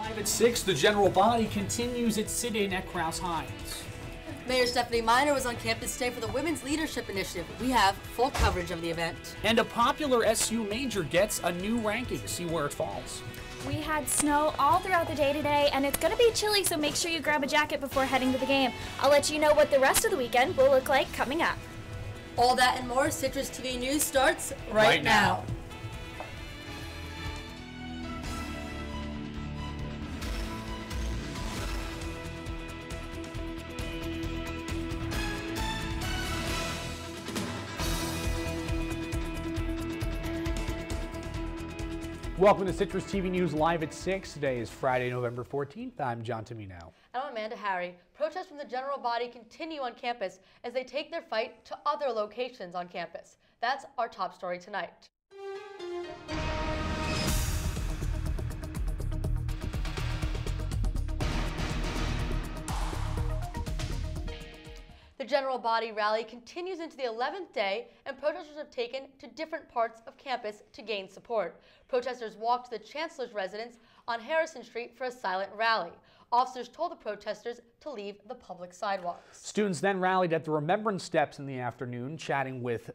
Live at 6, the general body continues its sit-in at Crouse-Hinds. Mayor Stephanie Miner was on campus today for the Women's Leadership Initiative. We have full coverage of the event. And a popular SU major gets a new ranking. See where it falls. We had snow all throughout the day today, and it's going to be chilly, so make sure you grab a jacket before heading to the game. I'll let you know what the rest of the weekend will look like coming up. All that and more, Citrus TV News starts right now. Welcome to Citrus TV News Live at 6. Today is Friday, November 14th. I'm John Tummino. And I'm Amanda Hari. Protests from the general body continue on campus as they take their fight to other locations on campus. That's our top story tonight. The general body rally continues into the 11th day, and protesters have taken to different parts of campus to gain support. Protesters walked to the chancellor's residence on Harrison Street for a silent rally. Officers told the protesters to leave the public sidewalks. Students then rallied at the Remembrance Steps in the afternoon, chatting with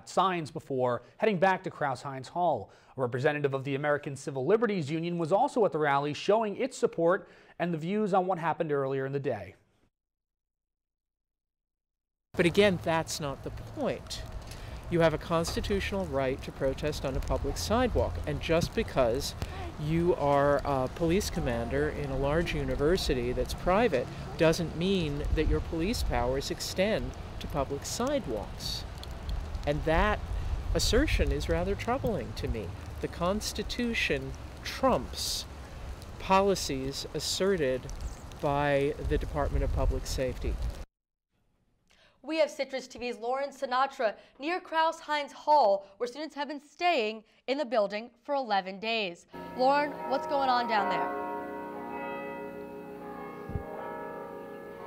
signs before heading back to Crouse-Hinds Hall. A representative of the American Civil Liberties Union was also at the rally, showing its support and the views on what happened earlier in the day. But again, that's not the point. You have a constitutional right to protest on a public sidewalk, and just because you are a police commander in a large university that's private doesn't mean that your police powers extend to public sidewalks. And that assertion is rather troubling to me. The Constitution trumps policies asserted by the Department of Public Safety. We have Citrus TV's Lauren Sinatra near Crouse-Hinds Hall, where students have been staying in the building for 11 days. Lauren, what's going on down there?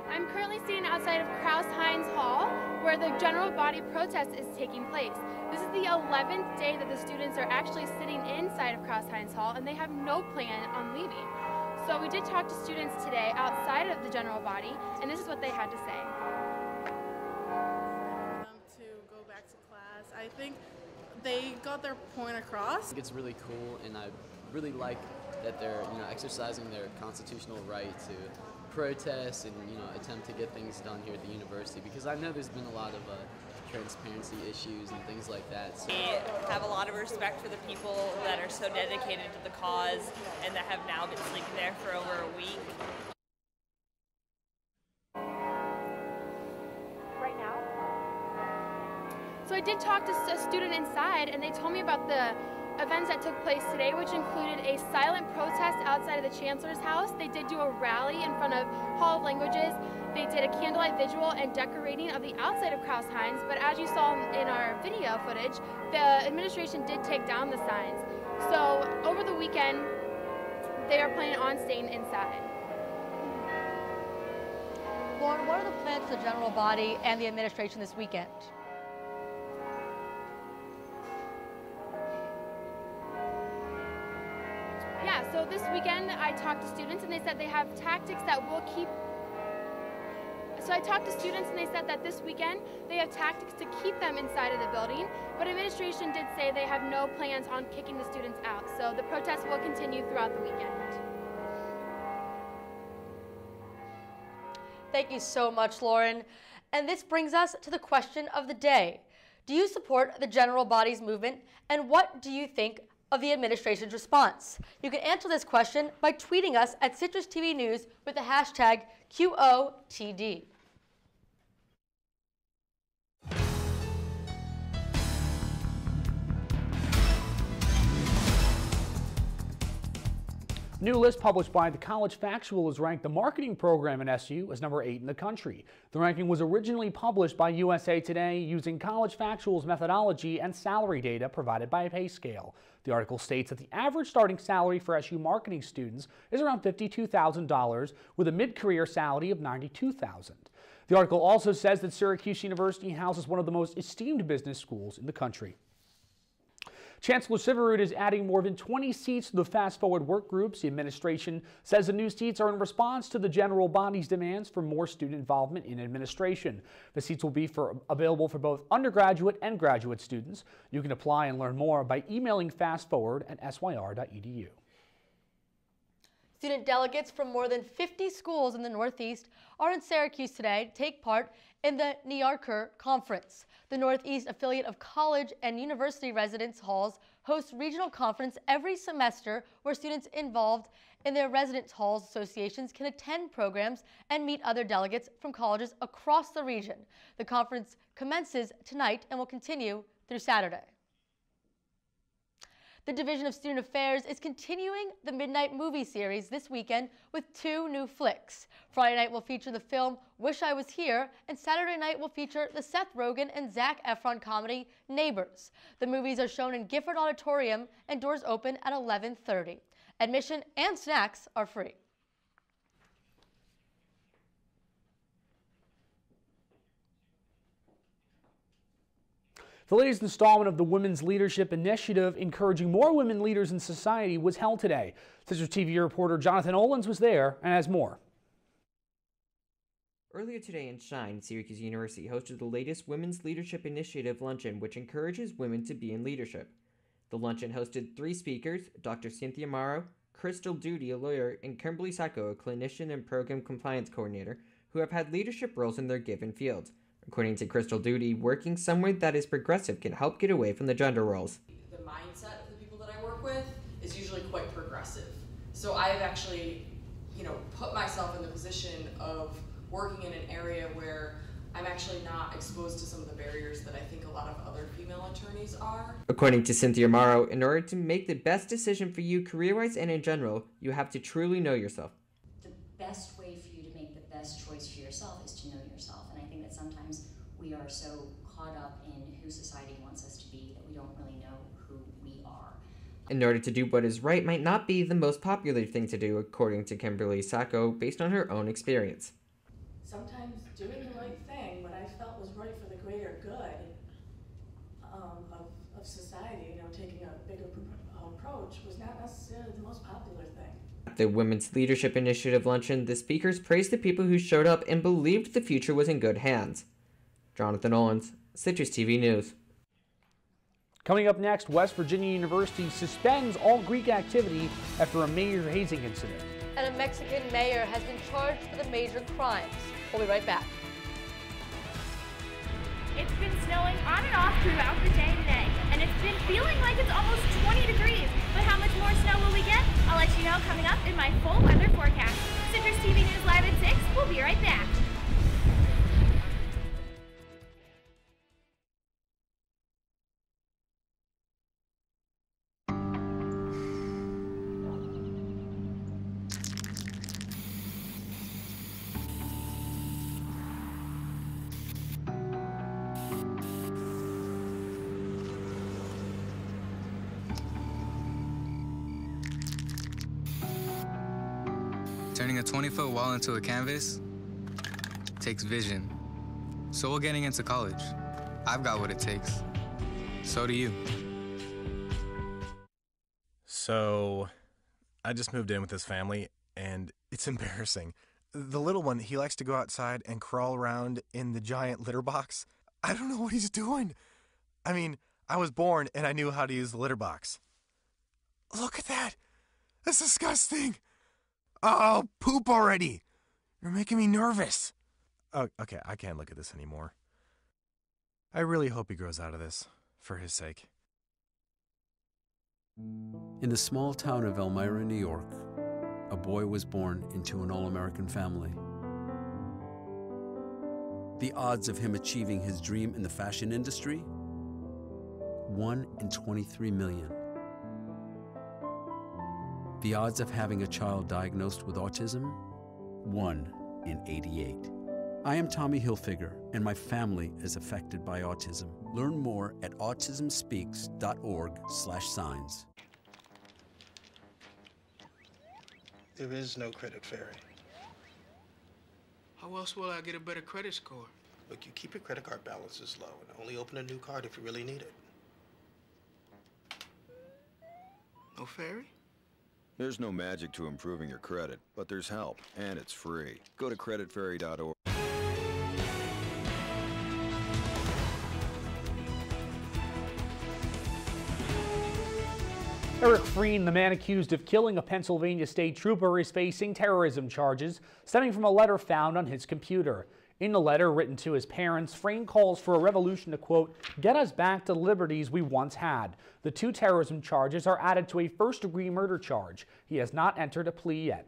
I'm currently sitting outside of Crouse-Hinds Hall, where the general body protest is taking place. This is the 11th day that the students are actually sitting inside of Crouse-Hinds Hall, and they have no plan on leaving. So we did talk to students today outside of the general body, and this is what they had to say. I think they got their point across. I think it's really cool, and I really like that they're exercising their constitutional right to protest and attempt to get things done here at the university, because I know there's been a lot of transparency issues and things like that. So. We have a lot of respect for the people that are so dedicated to the cause and that have now been sleeping there for over a week. So I did talk to a student inside, and they told me about the events that took place today, which included a silent protest outside of the Chancellor's house. They did do a rally in front of Hall of Languages. They did a candlelight vigil and decorating of the outside of Crouse-Hinds, but as you saw in our video footage, the administration did take down the signs. So over the weekend, they are planning on staying inside. Lauren, what are the plans for the general body and the administration this weekend? Yeah, so this weekend I talked to students and they said they have tactics that will keep. So I talked to students and they said that this weekend they have tactics to keep them inside of the building, but administration did say they have no plans on kicking the students out. So the protests will continue throughout the weekend. Thank you so much, Lauren. And this brings us to the question of the day. Do you support the general body's movement, and what do you think of the administration's response? You can answer this question by tweeting us at Citrus TV News with the hashtag QOTD. New list published by the College Factual has ranked the marketing program at SU as number 8 in the country. The ranking was originally published by USA Today using College Factual's methodology and salary data provided by a pay scale. The article states that the average starting salary for SU marketing students is around $52,000 with a mid-career salary of $92,000. The article also says that Syracuse University houses one of the most esteemed business schools in the country. Chancellor Syverud is adding more than 20 seats to the Fast Forward work groups. The administration says the new seats are in response to the general body's demands for more student involvement in administration. The seats will be available for both undergraduate and graduate students. You can apply and learn more by emailing fastforward@syr.edu. Student delegates from more than 50 schools in the Northeast are in Syracuse today to take part in the NEARCR Conference. The Northeast affiliate of college and university residence halls hosts regional conference every semester where students involved in their residence halls associations can attend programs and meet other delegates from colleges across the region. The conference commences tonight and will continue through Saturday. The Division of Student Affairs is continuing the Midnight Movie series this weekend with 2 new flicks. Friday night will feature the film Wish I Was Here, and Saturday night will feature the Seth Rogen and Zac Efron comedy Neighbors. The movies are shown in Gifford Auditorium and doors open at 11:30. Admission and snacks are free. The latest installment of the Women's Leadership Initiative, encouraging more women leaders in society, was held today. CitrusTV reporter Jonathan Olins was there and has more. Earlier today in Shine, Syracuse University hosted the latest Women's Leadership Initiative luncheon, which encourages women to be in leadership. The luncheon hosted 3 speakers, Dr. Cynthia Morrow, Crystal Duty, a lawyer, and Kimberly Sacco, a clinician and program compliance coordinator, who have had leadership roles in their given fields. According to Crystal Duty, working somewhere that is progressive can help get away from the gender roles. The mindset of the people that I work with is usually quite progressive. So I have actually, put myself in the position of working in an area where I'm actually not exposed to some of the barriers that I think a lot of other female attorneys are. According to Cynthia Morrow, in order to make the best decision for you career-wise and in general, you have to truly know yourself. The best way for you to make the best choice for yourself is to know yourself. And I think that sometimes we are so caught up in who society wants us to be that we don't really know who we are. In order to do what is right might not be the most popular thing to do, according to Kimberly Sacco, based on her own experience. Sometimes doing the right thing, what I felt was right for the greater good of society, taking a bigger approach was not necessarily the most popular thing. At the Women's Leadership Initiative luncheon, the speakers praised the people who showed up and believed the future was in good hands. Jonathan Owens, CitrusTV News. Coming up next, West Virginia University suspends all Greek activity after a major hazing incident. And a Mexican mayor has been charged with a major crimes. We'll be right back. It's been snowing on and off throughout the day today, and it's been feeling like it's almost 20 degrees. But how much more snow will we get? I'll let you know coming up in my full weather forecast. Citrus TV News Live at 6. We'll be right back. Turning a 20-foot wall into a canvas takes vision. So will getting into college. I've got what it takes. So do you. So, I just moved in with this family, and it's embarrassing. The little one, he likes to go outside and crawl around in the giant litter box. I don't know what he's doing. I mean, I was born and I knew how to use the litter box. Look at that! That's disgusting! Oh, poop already! You're making me nervous. Oh, okay, I can't look at this anymore. I really hope he grows out of this, for his sake. In the small town of Elmira, New York, a boy was born into an all-American family. The odds of him achieving his dream in the fashion industry? 1 in 23 million. The odds of having a child diagnosed with autism? 1 in 88. I am Tommy Hilfiger, and my family is affected by autism. Learn more at autismspeaks.org/signs. There is no credit fairy. How else will I get a better credit score? Look, you keep your credit card balances low and only open a new card if you really need it. No ferry? There's no magic to improving your credit, but there's help, and it's free. Go to creditferry.org. Eric Freen, the man accused of killing a Pennsylvania state trooper, is facing terrorism charges stemming from a letter found on his computer. In the letter written to his parents, Freen calls for a revolution to, quote, get us back to the liberties we once had. The 2 terrorism charges are added to a first-degree murder charge. He has not entered a plea yet.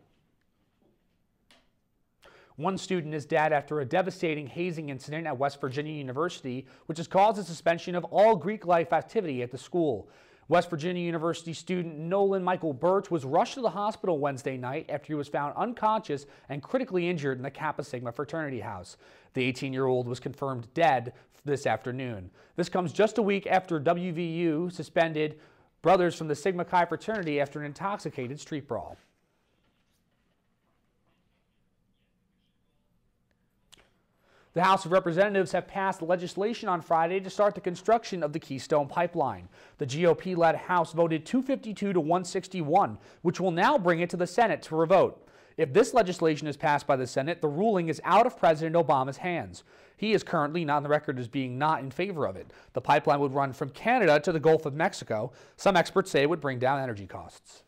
One student is dead after a devastating hazing incident at West Virginia University, which has caused the suspension of all Greek life activity at the school. West Virginia University student Nolan Michael Birch was rushed to the hospital Wednesday night after he was found unconscious and critically injured in the Kappa Sigma fraternity house. The 18-year-old was confirmed dead this afternoon. This comes just a week after WVU suspended brothers from the Sigma Chi fraternity after an intoxicated street brawl. The House of Representatives have passed legislation on Friday to start the construction of the Keystone Pipeline. The GOP-led House voted 252 to 161, which will now bring it to the Senate to revote. If this legislation is passed by the Senate, the ruling is out of President Obama's hands. He is currently not on the record as being not in favor of it. The pipeline would run from Canada to the Gulf of Mexico. Some experts say it would bring down energy costs.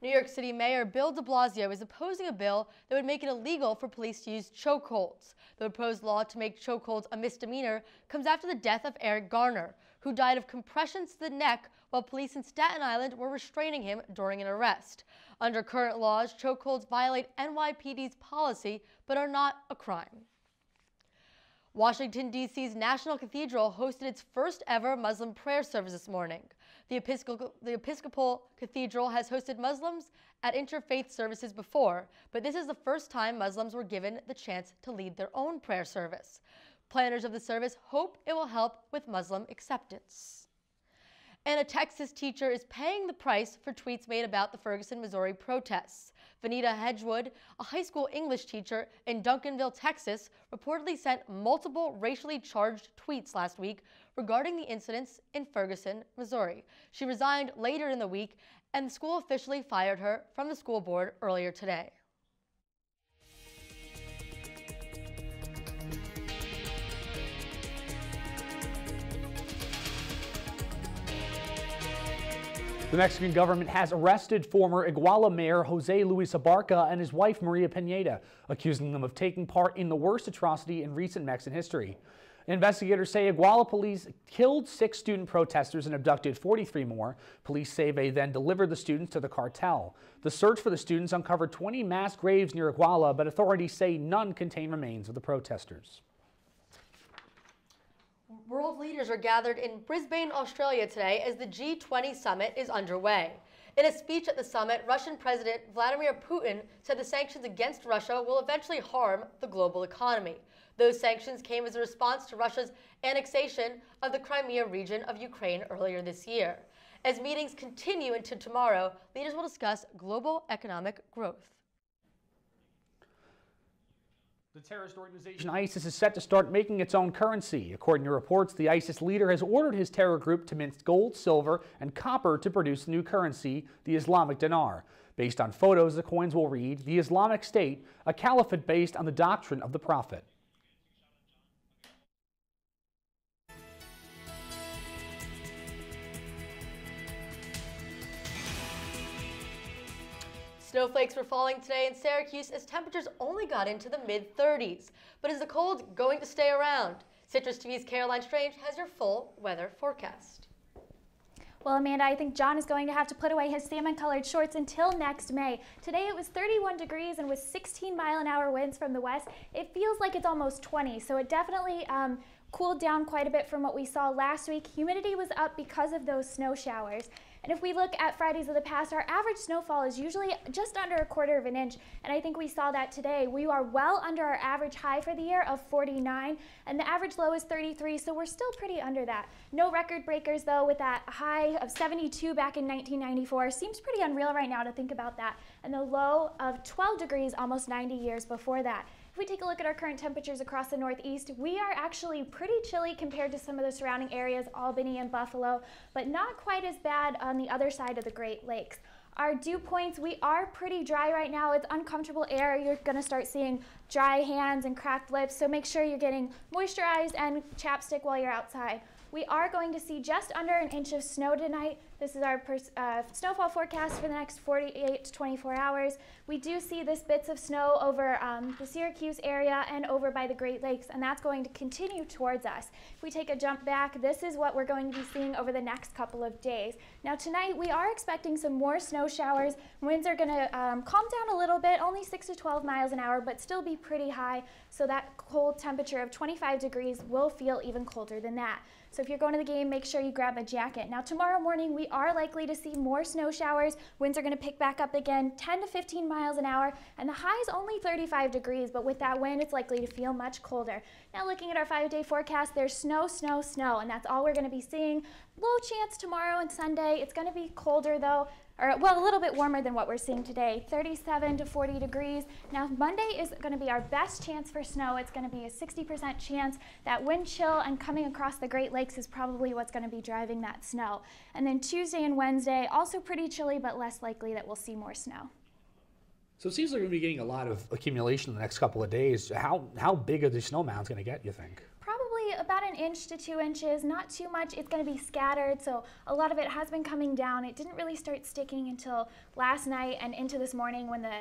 New York City Mayor Bill de Blasio is opposing a bill that would make it illegal for police to use chokeholds. The proposed law to make chokeholds a misdemeanor comes after the death of Eric Garner, who died of compressions to the neck while police in Staten Island were restraining him during an arrest. Under current laws, chokeholds violate NYPD's policy but are not a crime. Washington, D.C.'s National Cathedral hosted its first ever Muslim prayer service this morning. The Episcopal Cathedral has hosted Muslims at interfaith services before, but this is the first time Muslims were given the chance to lead their own prayer service. Planners of the service hope it will help with Muslim acceptance. And a Texas teacher is paying the price for tweets made about the Ferguson, Missouri protests. Vanita Hedgewood, a high school English teacher in Duncanville, Texas, reportedly sent multiple racially charged tweets last week regarding the incidents in Ferguson, Missouri. She resigned later in the week, and the school officially fired her from the school board earlier today. The Mexican government has arrested former Iguala Mayor Jose Luis Abarca and his wife Maria Pineda, accusing them of taking part in the worst atrocity in recent Mexican history. Investigators say Iguala police killed 6 student protesters and abducted 43 more. Police say they then delivered the students to the cartel. The search for the students uncovered 20 mass graves near Iguala, but authorities say none contain remains of the protesters. World leaders are gathered in Brisbane, Australia today as the G20 summit is underway. In a speech at the summit, Russian President Vladimir Putin said the sanctions against Russia will eventually harm the global economy. Those sanctions came as a response to Russia's annexation of the Crimea region of Ukraine earlier this year. As meetings continue into tomorrow, leaders will discuss global economic growth. The terrorist organization ISIS is set to start making its own currency. According to reports, the ISIS leader has ordered his terror group to mint gold, silver, and copper to produce a new currency, the Islamic dinar. Based on photos, the coins will read, "The Islamic State, a caliphate based on the doctrine of the Prophet." Snowflakes were falling today in Syracuse as temperatures only got into the mid-30s. But is the cold going to stay around? CitrusTV's Caroline Strange has your full weather forecast. Well, Amanda, I think John is going to have to put away his salmon-colored shorts until next May. Today it was 31 degrees and with 16-mile-an-hour winds from the west. It feels like it's almost 20, so it definitely cooled down quite a bit from what we saw last week. Humidity was up because of those snow showers. And if we look at Fridays of the past, our average snowfall is usually just under 1/4 of an inch, and I think we saw that today. We are well under our average high for the year of 49, and the average low is 33, so we're still pretty under that. No record breakers, though, with that high of 72 back in 1994. Seems pretty unreal right now to think about that. And the low of 12 degrees almost 90 years before that. If we take a look at our current temperatures across the Northeast, we are actually pretty chilly compared to some of the surrounding areas, Albany and Buffalo, but not quite as bad on the other side of the Great Lakes. Our dew points, we are pretty dry right now. It's uncomfortable air. You're going to start seeing dry hands and cracked lips, so make sure you're getting moisturized and chapstick while you're outside. We are going to see just under an inch of snow tonight. This is our snowfall forecast for the next 48 to 24 hours. We do see this bits of snow over the Syracuse area and over by the Great Lakes, and that's going to continue towards us. If we take a jump back, this is what we're going to be seeing over the next couple of days. Now tonight, we are expecting some more snow showers. Winds are going to calm down a little bit, only 6 to 12 miles an hour, but still be pretty high, so that cold temperature of 25 degrees will feel even colder than that. So if you're going to the game, make sure you grab a jacket. Now tomorrow morning, we are likely to see more snow showers. Winds are going to pick back up again, 10 to 15 miles an hour, and the high is only 35 degrees, but with that wind, it's likely to feel much colder. Now looking at our 5-day forecast, there's snow, snow, snow, and that's all we're going to be seeing. Low chance tomorrow and Sunday. It's going to be colder though, or well, a little bit warmer than what we're seeing today, 37 to 40 degrees. Now Monday is going to be our best chance for snow. It's going to be a 60% chance. That wind chill and coming across the Great Lakes is probably what's going to be driving that snow. And then Tuesday and Wednesday, also pretty chilly, but less likely that we'll see more snow. So it seems like we're going to be getting a lot of accumulation in the next couple of days. How big are the snow mounds going to get, you think? Probably about an inch to 2 inches, not too much. It's going to be scattered, so a lot of it has been coming down. It didn't really start sticking until last night and into this morning when the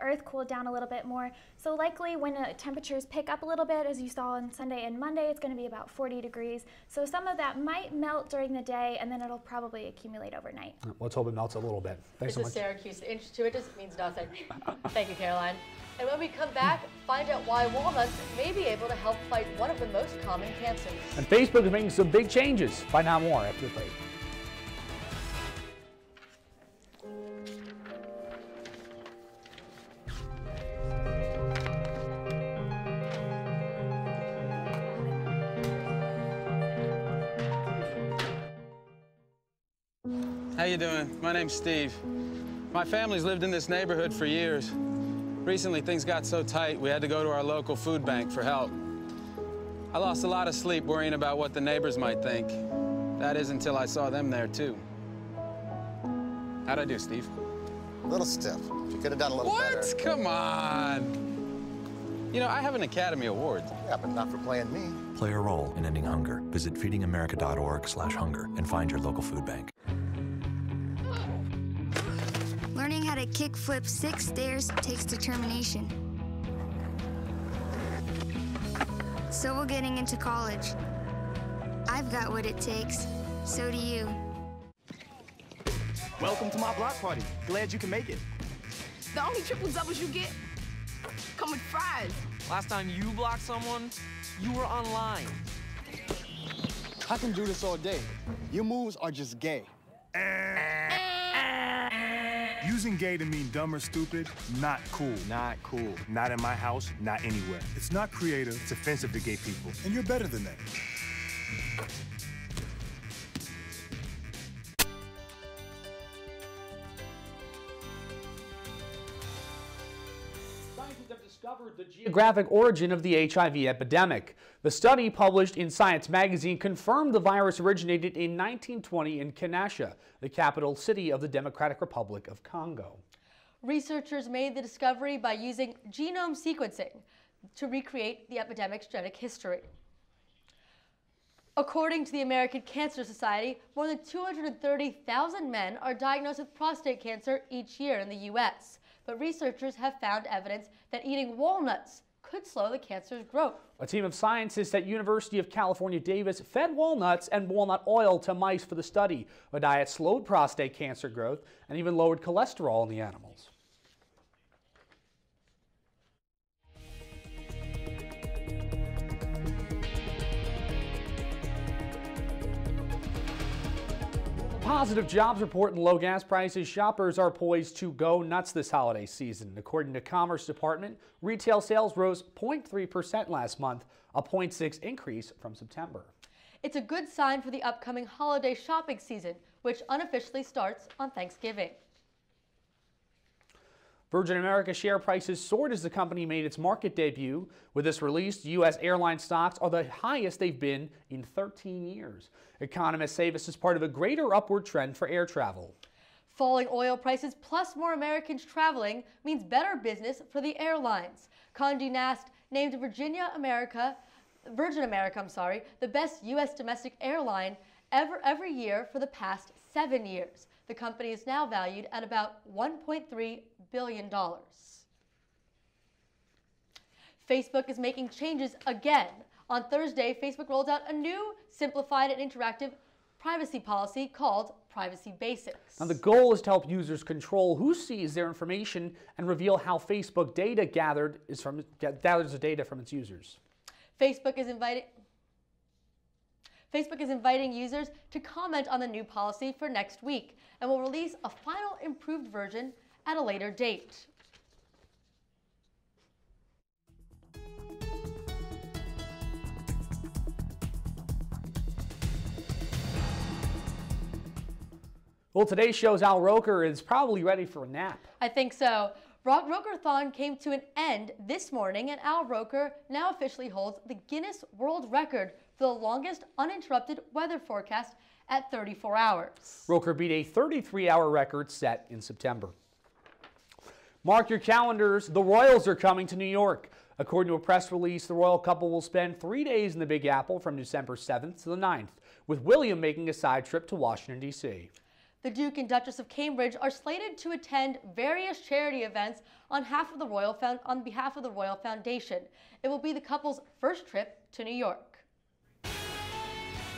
earth cooled down a little bit more. So likely when the temperatures pick up a little bit, as you saw on Sunday and Monday, it's going to be about 40 degrees. So some of that might melt during the day, and then it'll probably accumulate overnight. Let's hope it melts a little bit. Thanks so much. It's a Syracuse. Inch to it just means nothing. Thank you, Caroline. And when we come back, find out why walnuts may be able to help fight one of the most common cancers. And Facebook is making some big changes. Find out more after the break. How you doing? My name's Steve. My family's lived in this neighborhood for years. Recently, things got so tight, we had to go to our local food bank for help. I lost a lot of sleep worrying about what the neighbors might think. That is until I saw them there, too. How'd I do, Steve? A little stiff. You could have done a little better. What? Come on. You know, I have an Academy Award. Yeah, but not for playing me. Play a role in ending hunger. Visit feedingamerica.org/hunger and find your local food bank. Learning how to kickflip 6 stairs takes determination. So will getting into college. I've got what it takes. So do you. Welcome to my block party. Glad you can make it. The only triple doubles you get come with fries. Last time you blocked someone, you were online. I can do this all day. Your moves are just gay. Using gay to mean dumb or stupid, not cool. Not cool. Not in my house, not anywhere. It's not creative, it's offensive to gay people. And you're better than that. Scientists have discovered the geographic origin of the HIV epidemic. The study published in Science magazine confirmed the virus originated in 1920 in Kinshasa, the capital city of the Democratic Republic of Congo. Researchers made the discovery by using genome sequencing to recreate the epidemic's genetic history. According to the American Cancer Society, more than 230,000 men are diagnosed with prostate cancer each year in the U.S., but researchers have found evidence that eating walnuts could slow the cancer's growth. A team of scientists at University of California, Davis fed walnuts and walnut oil to mice for the study. The diet slowed prostate cancer growth and even lowered cholesterol in the animals. Positive jobs report and low gas prices, shoppers are poised to go nuts this holiday season. According to Commerce Department, retail sales rose 0.3% last month, a 0.6% increase from September. It's a good sign for the upcoming holiday shopping season, which unofficially starts on Thanksgiving. Virgin America share prices soared as the company made its market debut. With this release, U.S. airline stocks are the highest they've been in 13 years. Economists say this is part of a greater upward trend for air travel. Falling oil prices plus more Americans traveling means better business for the airlines. Condé Nast named Virgin America, the best U.S. domestic airline every year for the past 7 years. The company is now valued at about $1.3 billion. Facebook is making changes again. On Thursday, Facebook rolled out a new, simplified and interactive privacy policy called Privacy Basics. Now, the goal is to help users control who sees their information and reveal how Facebook gathers the data from its users. Facebook is inviting users to comment on the new policy for next week and will release a final improved version at a later date. Well, today's show's Al Roker is probably ready for a nap. I think so. Roker-thon came to an end this morning, and Al Roker now officially holds the Guinness World Record for the longest uninterrupted weather forecast at 34 hours. Roker beat a 33-hour record set in September. Mark your calendars, the Royals are coming to New York. According to a press release, the royal couple will spend 3 days in the Big Apple from December 7th to the 9th, with William making a side trip to Washington, D.C. The Duke and Duchess of Cambridge are slated to attend various charity events on behalf of the Royal Foundation. It will be the couple's first trip to New York.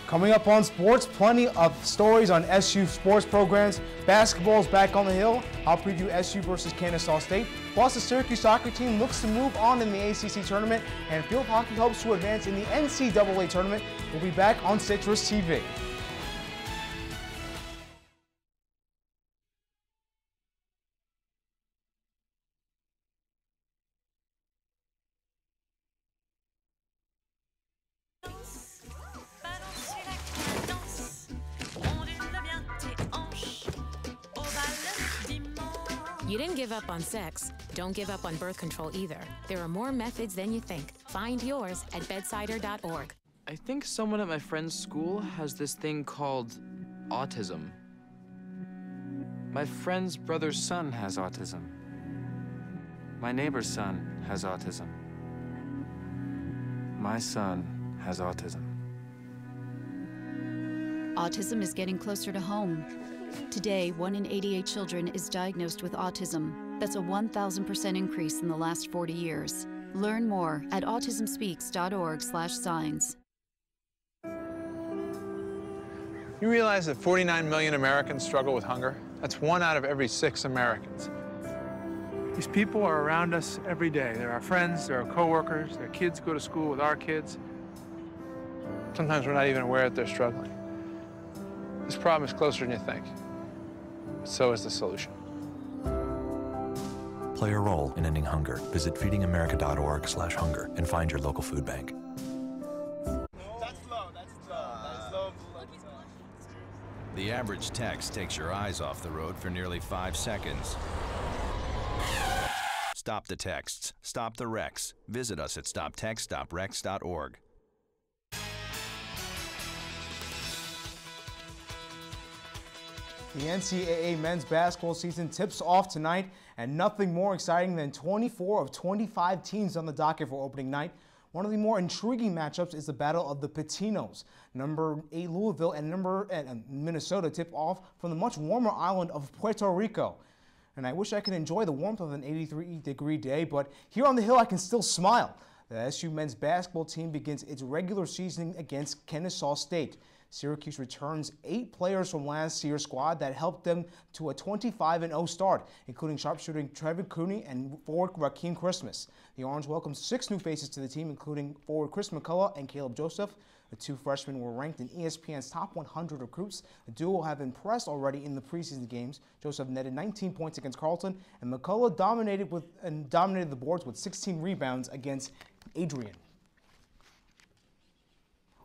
Coming up on sports, plenty of stories on SU sports programs. Basketball is back on the hill. I'll preview SU versus Kennesaw State. Plus, the Syracuse soccer team looks to move on in the ACC tournament, and field hockey hopes to advance in the NCAA tournament. We'll be back on Citrus TV. You didn't give up on sex. Don't give up on birth control either. There are more methods than you think. Find yours at bedsider.org. I think someone at my friend's school has this thing called autism. My friend's brother's son has autism. My neighbor's son has autism. My son has autism. Autism is getting closer to home. Today, 1 in 88 children is diagnosed with autism. That's a 1,000% increase in the last 40 years. Learn more at autismspeaks.org/signs. You realize that 49 million Americans struggle with hunger? That's 1 out of every 6 Americans. These people are around us every day. They're our friends, they're our coworkers, their kids go to school with our kids. Sometimes we're not even aware that they're struggling. This problem is closer than you think. So is the solution. Play a role in ending hunger. Visit feedingamerica.org/hunger and find your local food bank. The average text takes your eyes off the road for nearly 5 seconds. Stop the texts. Stop the wrecks. Visit us at stoptextsstopwrecks.org. The NCAA men's basketball season tips off tonight, and nothing more exciting than 24 of 25 teams on the docket for opening night. One of the more intriguing matchups is the battle of the Patinos. Number 8 Louisville and Minnesota tip off from the much warmer island of Puerto Rico. And I wish I could enjoy the warmth of an 83-degree day, but here on the hill I can still smile. The SU men's basketball team begins its regular season against Kennesaw State. Syracuse returns 8 players from last year's squad that helped them to a 25-0 start, including sharpshooting Trevor Cooney and forward Rakeem Christmas. The Orange welcomes 6 new faces to the team, including forward Chris McCullough and Caleb Joseph. The 2 freshmen were ranked in ESPN's top 100 recruits. The duo have impressed already in the preseason games. Joseph netted 19 points against Carleton, and McCullough dominated the boards with 16 rebounds against Adrian.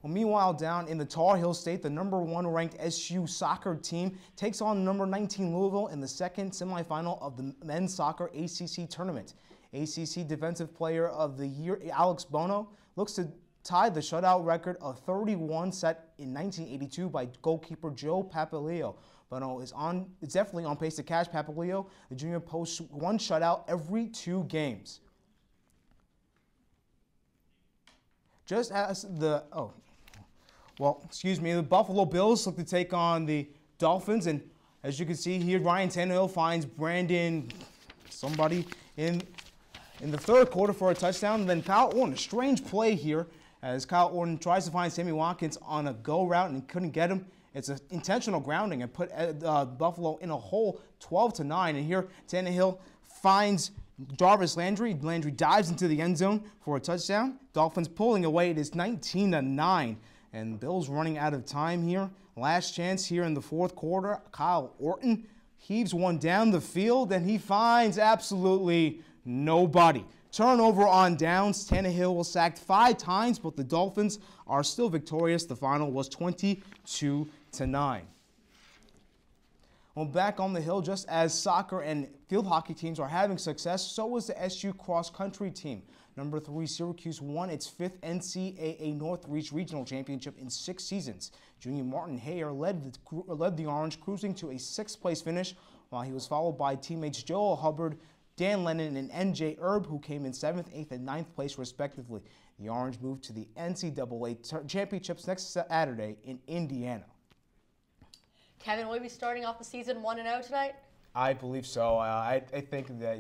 Well, meanwhile, down in the Tar Heel State, the #1 ranked SU soccer team takes on number 19 Louisville in the second semifinal of the men's soccer ACC tournament. ACC Defensive Player of the Year Alex Bono looks to tie the shutout record of 31 set in 1982 by goalkeeper Joe Papaleo. Bono is definitely on pace to catch Papaleo. The junior posts one shutout every 2 games. Just as the the Buffalo Bills look to take on the Dolphins, and as you can see here, Ryan Tannehill finds somebody in the third quarter for a touchdown. And then Kyle Orton, a strange play here, as Kyle Orton tries to find Sammy Watkins on a go route and couldn't get him. It's an intentional grounding and put Buffalo in a hole, 12-9. And here Tannehill finds Jarvis Landry. Landry dives into the end zone for a touchdown. Dolphins pulling away. It is 19-9. And Bills running out of time here. Last chance here in the fourth quarter. Kyle Orton heaves one down the field, and he finds absolutely nobody. Turnover on downs. Tannehill was sacked 5 times, but the Dolphins are still victorious. The final was 22-9. Well, back on the hill, just as soccer and field hockey teams are having success, so was the SU cross-country team. Number 3 Syracuse won its 5th NCAA Northreach Regional Championship in 6 seasons. Junior Martin Hayer led the Orange, cruising to a 6th-place finish, while he was followed by teammates Joel Hubbard, Dan Lennon, and NJ Erb, who came in 7th, 8th, and 9th place respectively. The Orange moved to the NCAA Championships next Saturday in Indiana. Kevin, will we be starting off the season 1-0 tonight? I believe so. I think that,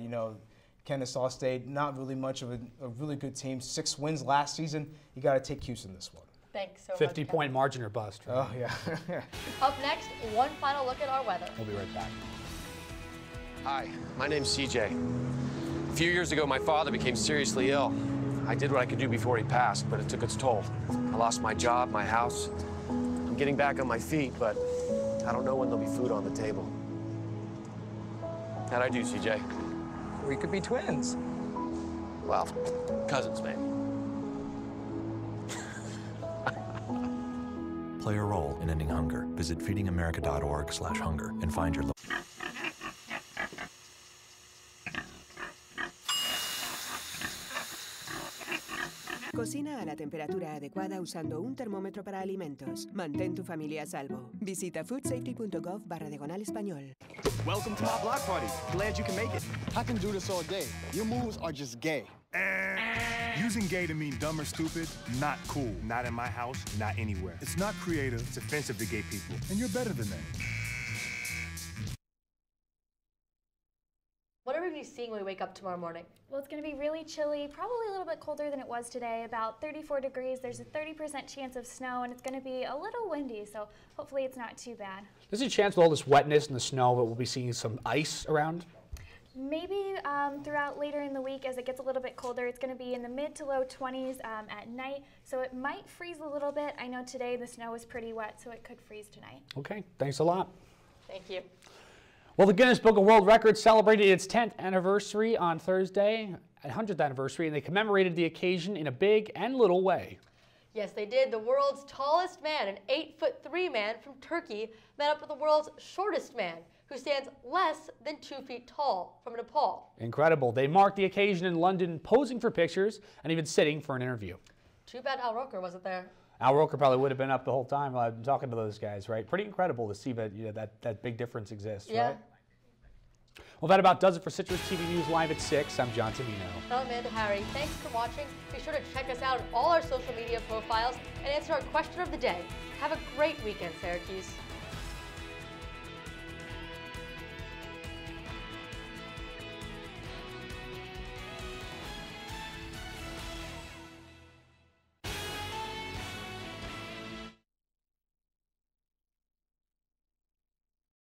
Kennesaw State, not really much of a really good team. 6 wins last season. You got to take cues in this one. Thanks so much. 50-point margin or bust. Right? Oh, yeah. Up next, one final look at our weather. We'll be right back. Hi, my name's CJ. A few years ago, my father became seriously ill. I did what I could do before he passed, but it took its toll. I lost my job, my house. I'm getting back on my feet, but I don't know when there'll be food on the table. How'd I do, CJ? We could be twins. Well, cousins, maybe. Play a role in ending hunger. Visit feedingamerica.org/hunger and find your Cocina a la temperatura adecuada usando un termómetro para alimentos. Mantén tu familia a salvo. Visita foodsafety.gov/español. Welcome to my block party. Glad you can make it. I can do this all day. Your moves are just gay. Using gay to mean dumb or stupid, not cool. Not in my house, not anywhere. It's not creative, it's offensive to gay people. And you're better than that. What are we going to be seeing when we wake up tomorrow morning? Well, it's going to be really chilly, probably a little bit colder than it was today, about 34 degrees. There's a 30% chance of snow, and it's going to be a little windy, so hopefully it's not too bad. There's a chance with all this wetness and the snow that we'll be seeing some ice around? Maybe throughout later in the week as it gets a little bit colder. It's going to be in the mid to low 20s at night, so it might freeze a little bit. I know today the snow was pretty wet, so it could freeze tonight. Okay, thanks a lot. Thank you. Well, the Guinness Book of World Records celebrated its 10th anniversary on Thursday, 100th anniversary, and they commemorated the occasion in a big and little way. Yes, they did. The world's tallest man, an 8'3" man from Turkey, met up with the world's shortest man, who stands less than 2 feet tall, from Nepal. Incredible. They marked the occasion in London, posing for pictures and even sitting for an interview. Too bad Al Roker wasn't there. Al Roker probably would have been up the whole time talking to those guys, right? Pretty incredible to see that that big difference exists, right? Well, that about does it for Citrus TV News Live at 6. I'm John Tummino. I'm Amanda Hari. Thanks for watching. Be sure to check us out on all our social media profiles and answer our question of the day. Have a great weekend, Syracuse.